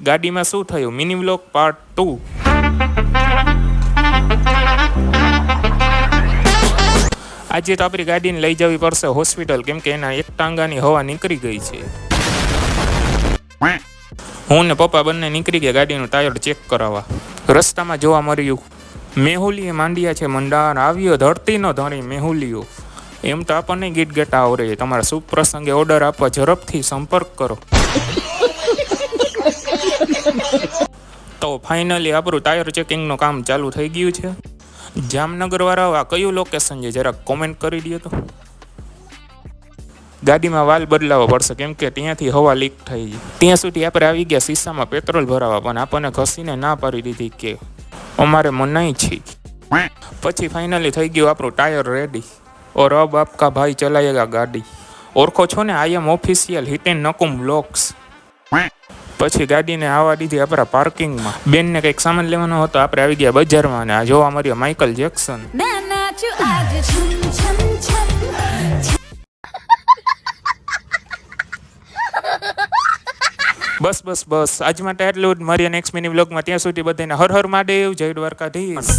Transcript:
ગાડીમાં શું થયું? Mini vlog part 2. આજે તો આપણી ગાડીને લઈ જવી પડશે હોસ્પિટલ, કેમ કે એના એક ટાંગાની હવા નીકળી ગઈ છે. હું ને પપ્પા બંને નીકળી ગયા ગાડીનું ટાયર ચેક કરાવવા. રસ્તામાં જોવા મળ્યું મેહુલીએ માંડ્યા છે મંડાર, આવ્યો ધરતીનો ધણી મેહુલીઓ. એમ તો આપણને ગીત ગેટા આવડે. તમારા શુભ પ્રસંગે ઓર્ડર આપવા ઝડપથી સંપર્ક કરો. તો ફાઇનલી આપણું ટાયર ચેકિંગનું કામ ચાલુ થઈ ગયું છે. જામનગરવાળાઓ આ કયું લોકેશન છે જરાક કોમેન્ટ કરી દો તો. ગાડીમાં વાલ બદલાવવો પડશે, કેમ કે ત્યાંથી હવા લીક થઈ ગઈ. ત્યાં સુધી આપણે આવી ગયા શીશામાં પેટ્રોલ ભરાવા, પણ આપણને ઘસીને ના પાડી દીધી કે અમારે મનાઈ છે. પછી ફાઇનલી થઈ ગયું આપણું ટાયર રેડી. ઓર અબ આપકા ભાઈ ચલાયેગા ગાડી. ઓળખો છો ને, I am official hit and Nakum blogs. પછી ગાડીને આવવા દીધી આપણા પાર્કિંગમાં. બેનને કંઈક સામાન લેવાનો હતો, આપણે આવી ગયા બજારમાં. અને આ જોવા મળ્યો માઇકલ જેક્સન. બસ આજ માટે એટલું જ. મળીએ નેક્સ્ટ મિની વ્લોગમાં. ત્યાં સુધી બધાને હર હર મહાદેવ, જય દ્વારકાધીશ.